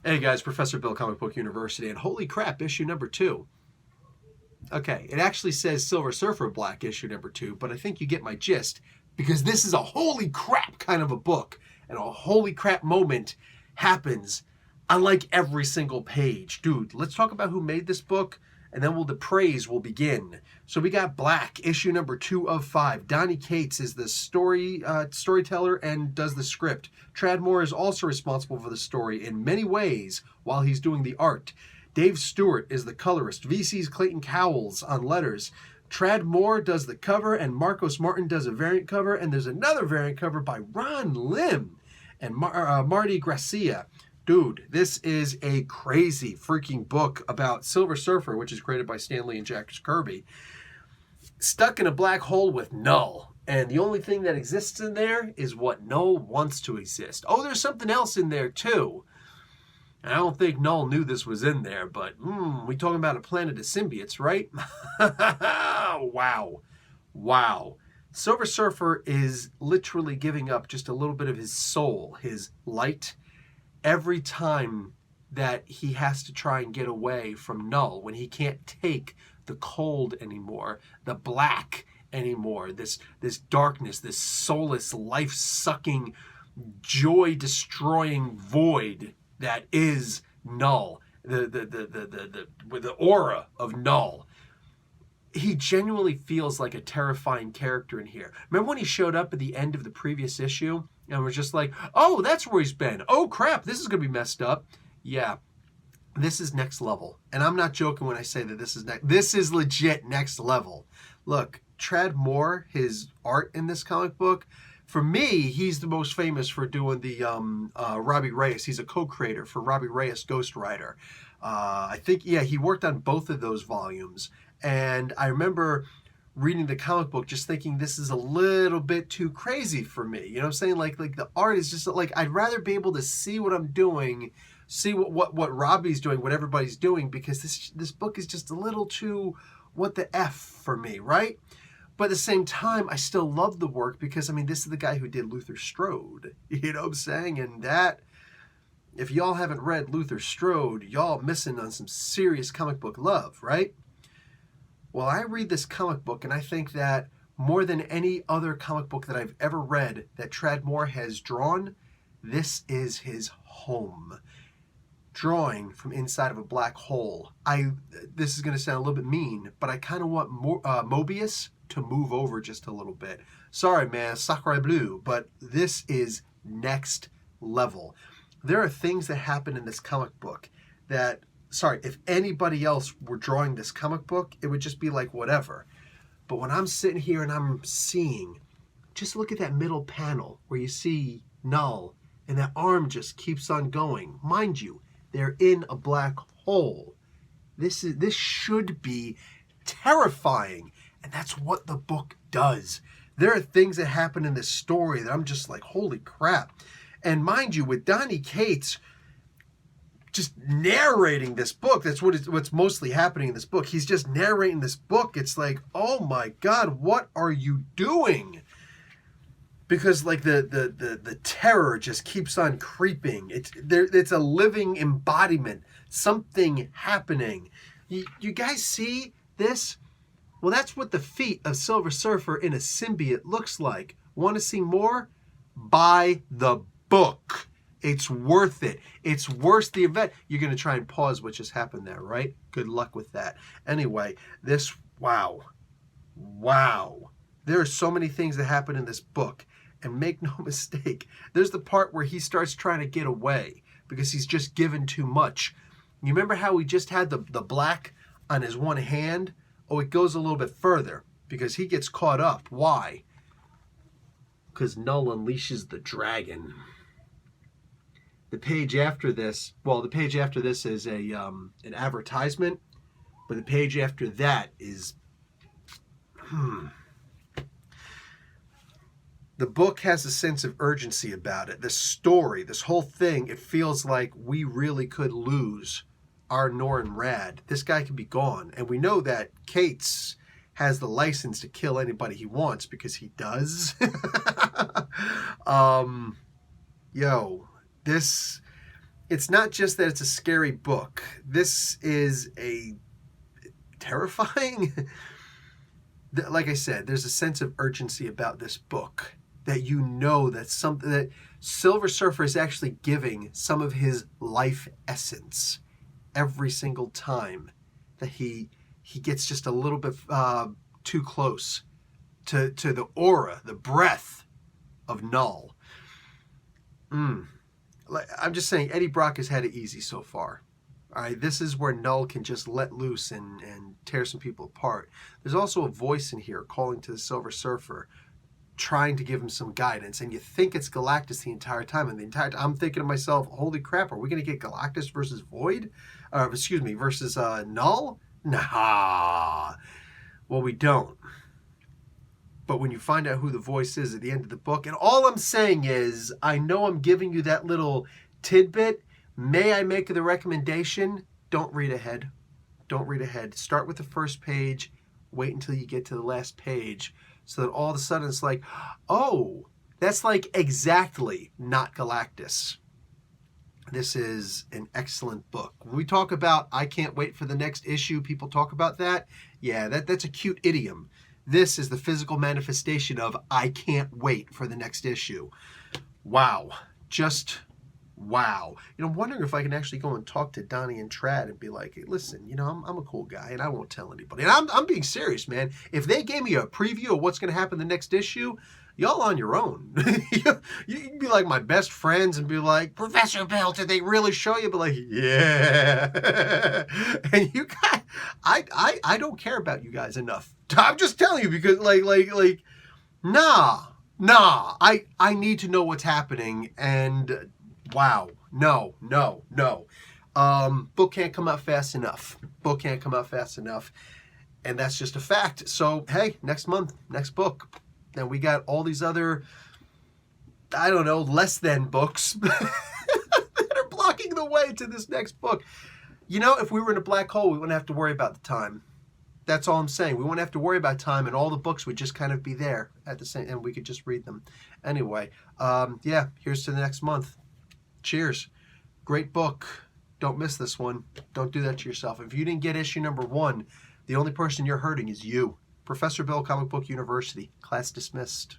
Hey guys, Professor Bill, Comic Book University, and holy crap, issue number 2. Okay, it actually says Silver Surfer Black issue number 2, but I think you get my gist because this is a holy crap kind of a book, and a holy crap moment happens on like every single page. Dude, let's talk about who made this book, and then the praise will begin. So we got Black, issue number 2 of 5. Donny Cates is the storyteller and does the script. Tradd Moore is also responsible for the story in many ways while he's doing the art. Dave Stewart is the colorist. VC's Clayton Cowles on letters. Tradd Moore does the cover, and Marcos Martin does a variant cover, and there's another variant cover by Ron Lim and Marty Gracia. Dude, this is a crazy freaking book about Silver Surfer, which is created by Stan Lee and Jack Kirby, stuck in a black hole with Null. And the only thing that exists in there is what Null wants to exist. Oh, there's something else in there too. And I don't think Null knew this was in there, but we talking about a planet of symbiotes, right? Wow. Wow. Silver Surfer is literally giving up just a little bit of his soul, his light, every time that he has to try and get away from Null, when he can't take the cold anymore, the black anymore, this darkness, this soulless, life-sucking, joy-destroying void that is Null, the aura of Null. He genuinely feels like a terrifying character in here. Remember when he showed up at the end of the previous issue and was just like, oh, that's where he's been. Oh, crap, this is going to be messed up. Yeah, this is next level. And I'm not joking when I say that this is legit next level. Look, Tradd Moore, his art in this comic book, for me, he's the most famous for doing the Robbie Reyes. He's a co-creator for Robbie Reyes Ghost Rider. I think, yeah, he worked on both of those volumes. And I remember reading the comic book just thinking this is a little bit too crazy for me. You know what I'm saying? Like the art is just like, I'd rather be able to see what I'm doing, see what Robbie's doing, what everybody's doing, because this book is just a little too what the F for me, right? But at the same time, I still love the work because, I mean, this is the guy who did Luther Strode. You know what I'm saying? And that, if y'all haven't read Luther Strode, y'all missing on some serious comic book love, right? Well, I read this comic book and I think that more than any other comic book that I've ever read that Tradd Moore has drawn, this is his home. Drawing from inside of a black hole. This is going to sound a little bit mean, but I kind of want Mobius to move over just a little bit. Sorry, man, Sacre Bleu, but this is next level. There are things that happen in this comic book that, sorry, if anybody else were drawing this comic book, it would just be like whatever. But when I'm sitting here and I'm seeing, just look at that middle panel where you see Null and that arm just keeps on going. Mind you, they're in a black hole. This should be terrifying. And that's what the book does. There are things that happen in this story that I'm just like, holy crap. And mind you, with Donny Cates just narrating this book, that's what's mostly happening in this book. He's just narrating this book. It's like, oh my God, what are you doing? Because like the terror just keeps on creeping. It's a living embodiment. Something happening. You guys see this? Well, that's what the feat of Silver Surfer in a symbiote looks like. Want to see more? Buy the book. It's worth it. It's worth the event. You're going to try and pause what just happened there, right? Good luck with that. Anyway, wow. There are so many things that happen in this book. And make no mistake, there's the part where he starts trying to get away because he's just given too much. You remember how we just had the black on his one hand? Oh, it goes a little bit further because he gets caught up. Why? Because Null unleashes the dragon. The page after this is an advertisement, but the page after that is the book has a sense of urgency about it. The story, this whole thing, it feels like we really could lose our Norrin Radd. This guy could be gone. And we know that Cates has the license to kill anybody he wants because he does. it's not just that it's a scary book. This is a terrifying, like I said, there's a sense of urgency about this book that you know that something that Silver Surfer is actually giving some of his life essence every single time that he gets just a little bit too close to the aura, the breath of Null. I'm just saying, Eddie Brock has had it easy so far. All right, this is where Null can just let loose and tear some people apart. There's also a voice in here calling to the Silver Surfer, trying to give him some guidance, and you think it's Galactus the entire time, and the entire time I'm thinking to myself, holy crap, are we going to get Galactus versus Void? Versus Null? Nah. Well, we don't. But when you find out who the voice is at the end of the book, and all I'm saying is, I know I'm giving you that little tidbit. May I make the recommendation? Don't read ahead. Don't read ahead. Start with the first page. Wait until you get to the last page, so that all of a sudden it's like, oh, that's like exactly not Galactus. This is an excellent book. When we talk about I can't wait for the next issue, people talk about that. Yeah, that's a cute idiom. This is the physical manifestation of I can't wait for the next issue. Wow. Just wow. I'm wondering if I can actually go and talk to Donnie and Trad and be like, hey, listen, I'm a cool guy and I won't tell anybody. And I'm being serious, man. If they gave me a preview of what's going to happen the next issue, y'all on your own. You'd be like my best friends and be like, Professor Bell, did they really show you? But like, yeah. And you guys, I don't care about you guys enough. I'm just telling you because nah. I need to know what's happening, and wow, no. Book can't come out fast enough. And that's just a fact. So hey, next month, next book. Then we got all these other, I don't know, less than books that are blocking the way to this next book. If we were in a black hole, we wouldn't have to worry about the time. That's all I'm saying. We wouldn't have to worry about time, and all the books would just kind of be there at the same, and we could just read them. Anyway, here's to the next month. Cheers. Great book. Don't miss this one. Don't do that to yourself. If you didn't get issue number 1, the only person you're hurting is you. Professor Bill, Comic Book University. Class dismissed.